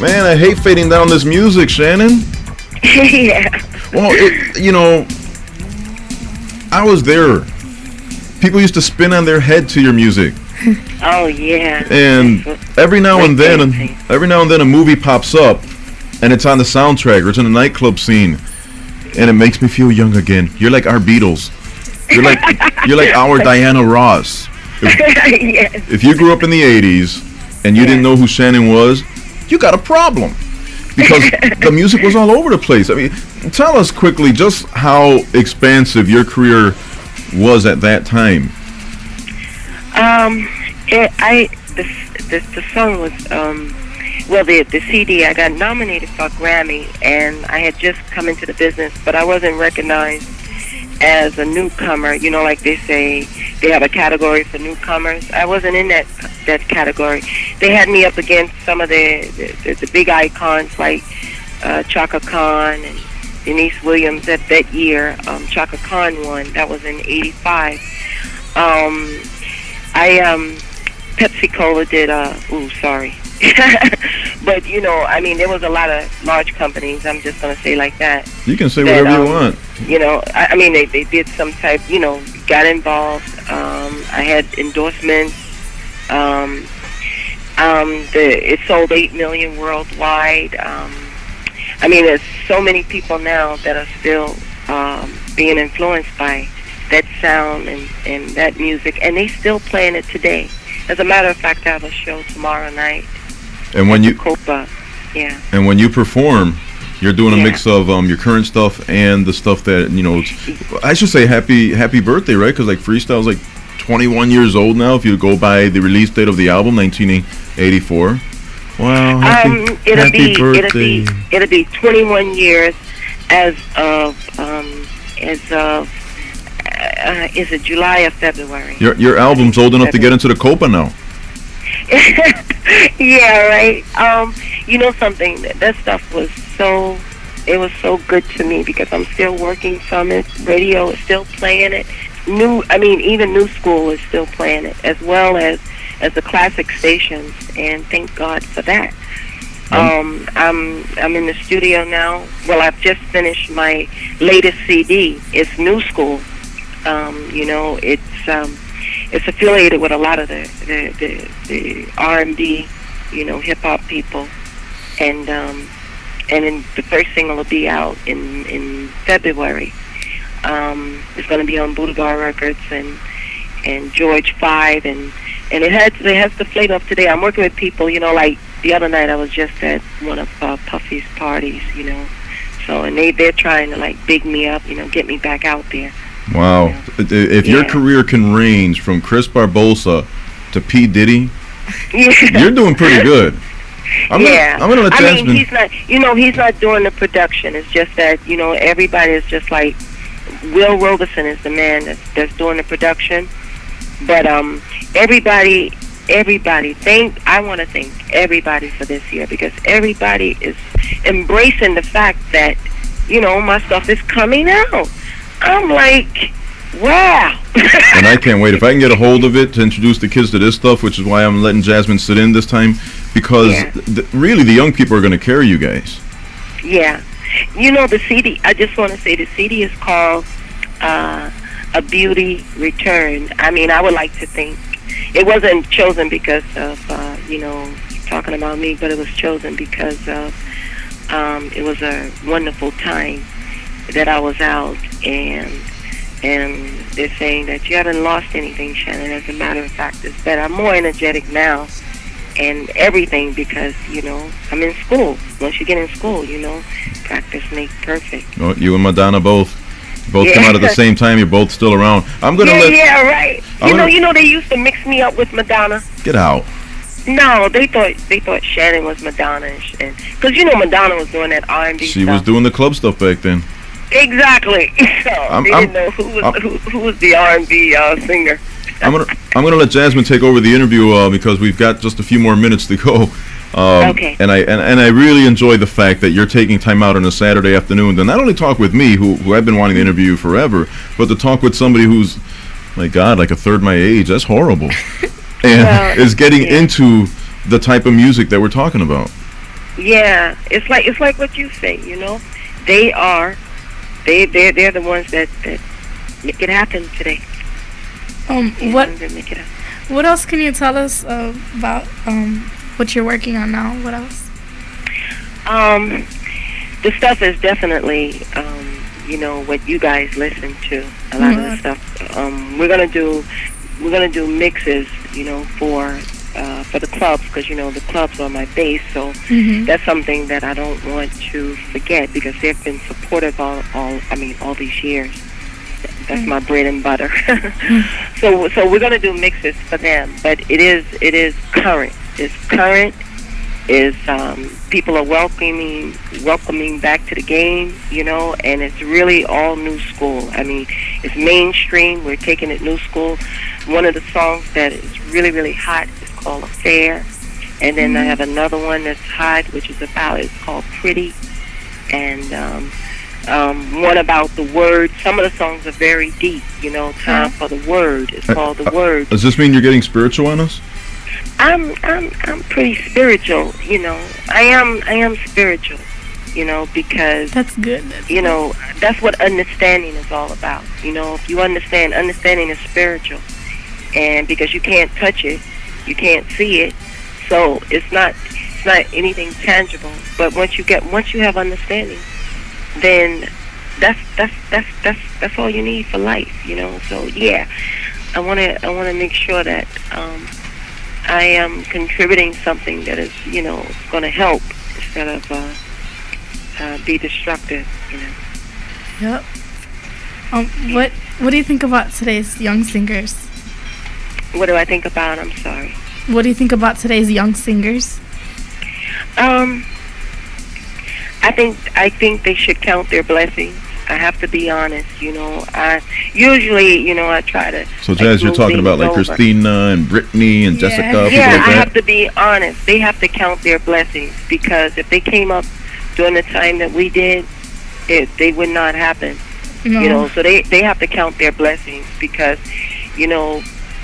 Man, I hate fading down this music, Shannon. Yeah. Well, I was there. People used to spin on their head to your music. Oh yeah. And every now and then a movie pops up, and it's on the soundtrack or it's in a nightclub scene, and it makes me feel young again. You're like our Beatles. You're like our Diana Ross. Yes. If you grew up in the 80s and you didn't know who Shannon was, you got a problem. Because the music was all over the place. I mean, tell us quickly just how expansive your career was at that time. The song was the CD. I got nominated for a Grammy, and I had just come into the business, but I wasn't recognized as a newcomer. You know, like they say, they have a category for newcomers. I wasn't in that category. They had me up against some of the big icons like Chaka Khan and Denise Williams. That year, Chaka Khan won. That was in '85. Pepsi Cola did. Sorry. But I mean, there was a lot of large companies. I'm just gonna say like that. You can say whatever you want. I mean, they did some type. Got involved. I had endorsements. It sold 8 million worldwide. I mean, there's so many people now that are still being influenced by that sound and that music, and they still playing it today. As a matter of fact, I have a show tomorrow night. And when you Copa, and when you perform, you're doing a mix of your current stuff and the stuff that I should say happy birthday, right? Because like Freestyle's like 21 years old now. If you go by the release date of the album, 1984. Wow. Happy birthday. It'll be 21 years as of is it July or February? Your album's old enough to get into the Copa now. Yeah, right. Something, that stuff was so good to me because I'm still working from it. Radio is still playing it. Even New School is still playing it, as well as the classic stations, and thank God for that. I'm in the studio now. Well, I've just finished my latest CD. It's New School. It's affiliated with a lot of the R&B, hip hop people, and then the first single will be out in February. It's going to be on Boudogar Records and George 5, and it has the flavor of today. I'm working with people, like the other night I was just at one of Puffy's parties, so and they're trying to like big me up, get me back out there. Wow. If your career can range from Chris Barbosa to P. Diddy, you're doing pretty good. I'm gonna let Jazmyn. I mean, he's not doing the production. It's just that, everybody is just like, Will Robeson is the man that's doing the production. But everybody, I want to thank everybody for this year, because everybody is embracing the fact that, my stuff is coming out. I'm like, wow. And I can't wait. If I can get a hold of it to introduce the kids to this stuff, which is why I'm letting Jazmyn sit in this time, because really the young people are going to carry you guys. Yeah. The CD, I just want to say the CD is called A Beauty Return. I mean, I would like to think it wasn't chosen because of, talking about me, but it was chosen because of, it was a wonderful time that I was out, and they're saying that you haven't lost anything, Shannon. As a matter of fact, it's better. I'm more energetic now and everything because, I'm in school. Once you get in school, practice makes perfect. Well, you and Madonna both come out at the same time. You're both still around. I'm gonna right. They used to mix me up with Madonna. Get out. No, they thought Shannon was Madonna, and because Madonna was doing that R&B She was doing the club stuff back then. Exactly. So they didn't know who was the R&B singer. I'm gonna let Jazmyn take over the interview because we've got just a few more minutes to go. Okay. And I really enjoy the fact that you're taking time out on a Saturday afternoon to not only talk with me, who I've been wanting to interview forever, but to talk with somebody who's, my God, like a third my age. That's horrible. And is getting into the type of music that we're talking about. Yeah, it's like what you say. They are they're the ones that make it happen today. They're the What ones that make it happen. what else can you tell us about what you're working on now? What else? Um, the stuff is definitely what you guys listen to. A lot of the Mhm. stuff. We're gonna do mixes. For the clubs, because the clubs are my base. So Mhm. that's something that I don't want to forget, because they've been supportive all these years. That's my bread and butter. So we're gonna do mixes for them, but it is current. It's current. Is People are welcoming back to the game, and it's really all new school. I mean, it's mainstream. We're taking it new school. One of the songs that is really, really hot is called Affair. And then I have another one that's hot, which is it's called Pretty. And one about the word. Some of the songs are very deep, Time for the Word. It's called The Word. Does this mean you're getting spiritual on us? I'm pretty spiritual, I am spiritual, because That's good. that's what understanding is all about. If you understanding is spiritual, and because you can't touch it, you can't see it, so it's not anything tangible. But once you have understanding, then that's all you need for life, So yeah, I wanna make sure that I am contributing something that is, going to help instead of be destructive, Yep. What do you think about today's young singers? What do I think about? I'm sorry. What do you think about today's young singers? I think they should count their blessings. I have to be honest, I usually, I try to. So, Jazz, you're talking about like over. Christina and Brittany and Yeah. Jessica, people Yeah, like I that? have to be honest. They have to count their blessings, because if they came up during the time that we did, they would not happen. No. So they have to count their blessings, because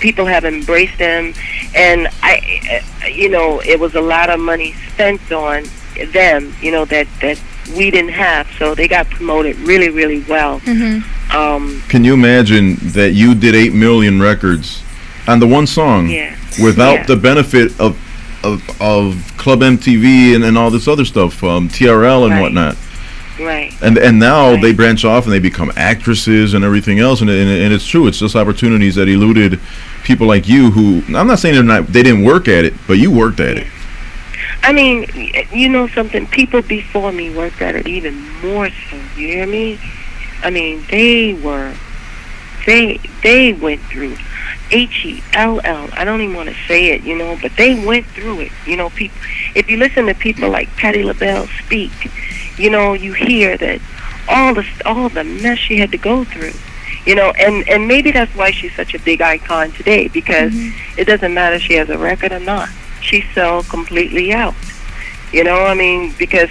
people have embraced them, and it was a lot of money spent on them, that we didn't have, so they got promoted really, really well. Mhm. Can you imagine that you did 8 million records on the one song Yeah. without Yeah. the benefit of Club MTV and all this other stuff, TRL and Right. whatnot? Right. And now Right. they branch off and they become actresses and everything else, and it's true. It's just opportunities that eluded people like you, who, I'm not saying they didn't work at it, but you worked at it. I mean, something, people before me worked at it even more so. You hear me? I mean, they went through HELL. I don't even want to say it, but they went through it. People. If you listen to people like Patti LaBelle speak, you hear that all the mess she had to go through. And maybe that's why she's such a big icon today, because it doesn't matter if she has a record or not. She sells completely out. I mean, because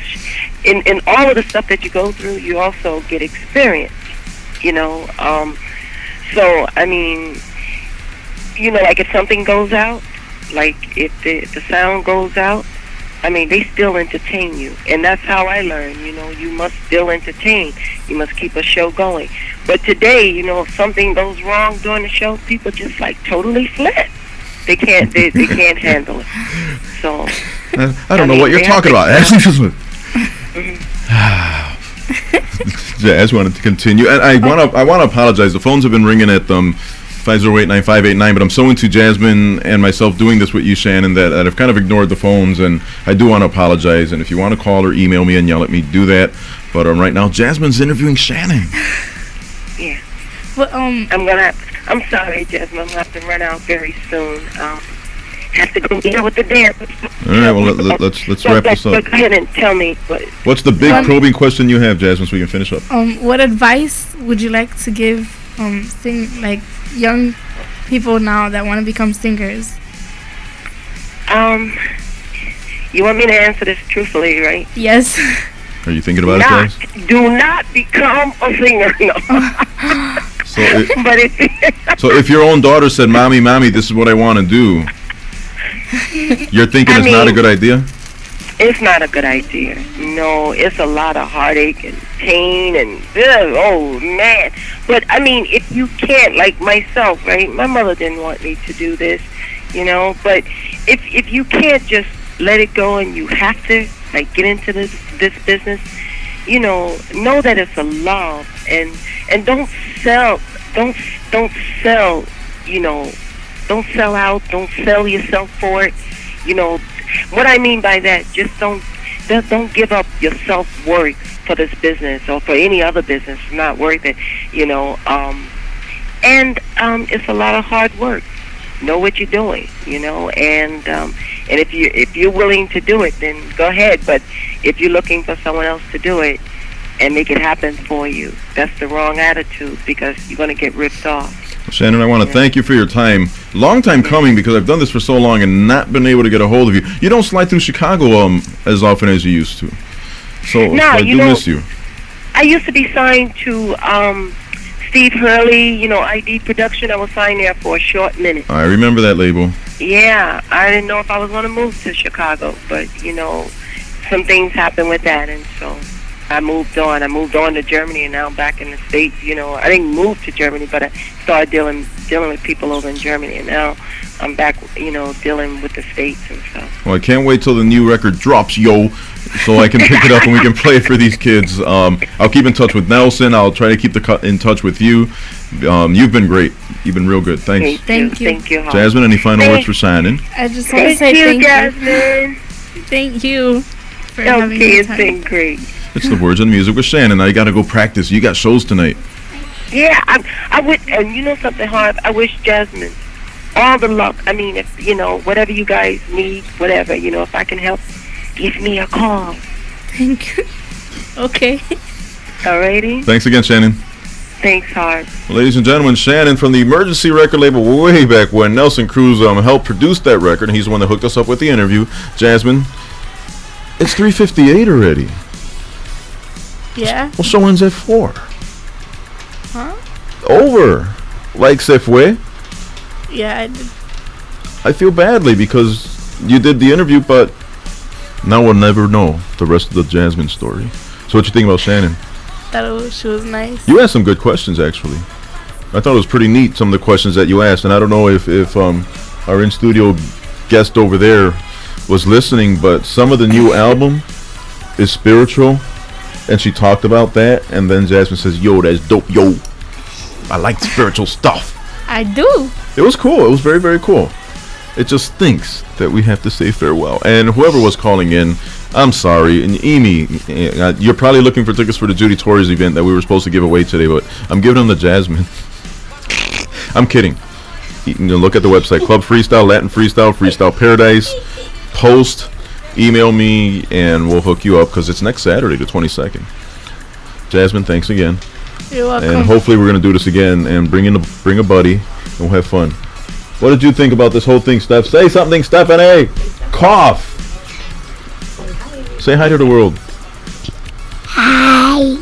in all of the stuff that you go through, you also get experience. So I mean, like if something goes out, like if the sound goes out, I mean, they still entertain you, and that's how I learned. You must still entertain. You must keep a show going. But today, if something goes wrong during the show, people just like totally flip. They can't. They can't handle it. So I don't know what you're they have talking to- about. Jazz wanted to continue, and I want to apologize. The phones have been ringing at 508-9589, but I'm so into Jazmyn and myself doing this with you, Shannon, that I've kind of ignored the phones, and I do want to apologize. And if you want to call or email me and yell at me, do that. But right now, Jazmyn's interviewing Shannon. Yeah. But I'm sorry, Jazmyn. I'm gonna have to run out very soon. Have to go deal with the dance. All right, well, let's wrap this up. But go ahead and tell me What's the big probing question you have, Jazmyn, so we can finish up? what advice would you like to give young people now that want to become singers? You want me to answer this truthfully, right? Yes. Are you thinking about it, guys? Do not become a singer. No. But if your own daughter said, "Mommy, this is what I want to do," you're thinking it's not a good idea? It's not a good idea. No, it's a lot of heartache and pain and oh man. But I mean, if you can't, like myself, right? My mother didn't want me to do this, But if you can't just let it go and you have to like get into this business, know that it's a love and don't sell, don't sell, don't sell out, don't sell yourself for it, What I mean by that, just don't give up your self-worth for this business or for any other business. It's not worth it, And it's a lot of hard work. Know what you're doing, and if you're willing to do it, then go ahead. But if you're looking for someone else to do it and make it happen for you, that's the wrong attitude because you're going to get ripped off. Shannon, I want to thank you for your time. Long time coming because I've done this for so long and not been able to get a hold of you. You don't slide through Chicago as often as you used to. So I do miss you. I used to be signed to Steve Hurley, ID Production. I was signed there for a short minute. I remember that label. Yeah, I didn't know if I was going to move to Chicago, but, some things happened with that, and so I moved on. I moved on to Germany, and now I'm back in the States. I didn't move to Germany, but I started dealing with people over in Germany, and now I'm back, dealing with the States and stuff. Well, I can't wait till the new record drops, yo, so I can pick it up and we can play it for these kids. I'll keep in touch with Nelson. I'll try to keep in touch with you. You've been great. You've been real good. Thanks. Thank you. Thank you, Harv. Jazmyn, any final words for Shannon? I just want to say thank you, Jazmyn. Thank you for having me. Okay, it's been great. It's the words and music with Shannon. Now you got to go practice. You got shows tonight. Yeah, I would, and you know something, Harv? I wish Jazmyn all the luck. I mean, if, whatever you guys need, whatever, if I can help, give me a call. Thank you. Okay. Alrighty. Thanks again, Shannon. Thanks, Harv. Ladies and gentlemen, Shannon from the Emergency record label way back when Nelson Cruz helped produce that record, and he's the one that hooked us up with the interview. Jazmyn, it's 3:58 already. Yeah. Well, so when's it for? Huh? Over. Like se fue. Yeah, I did. I feel badly because you did the interview, but now we'll never know the rest of the Jazmyn story. So what you think about Shannon? She was nice. You asked some good questions, actually. I thought it was pretty neat, some of the questions that you asked, and I don't know if our in-studio guest over there was listening, but some of the new album is spiritual, and she talked about that, and then Jazmyn says, yo, that's dope, yo. I like spiritual stuff. I do. It was cool. It was very, very cool. It just stinks that we have to say farewell. And whoever was calling in, I'm sorry. And Amy, you're probably looking for tickets for the Judy Torres event that we were supposed to give away today, but I'm giving them to Jazmyn. I'm kidding. You can look at the website, Club Freestyle, Latin Freestyle, Freestyle Paradise. Post, email me, and we'll hook you up because it's next Saturday, the 22nd. Jazmyn, thanks again. You're welcome. And hopefully we're going to do this again and bring a buddy, and we'll have fun. What did you think about this whole thing, Steph? Say something, Stephanie. Cough. Say hi to the world. Hi.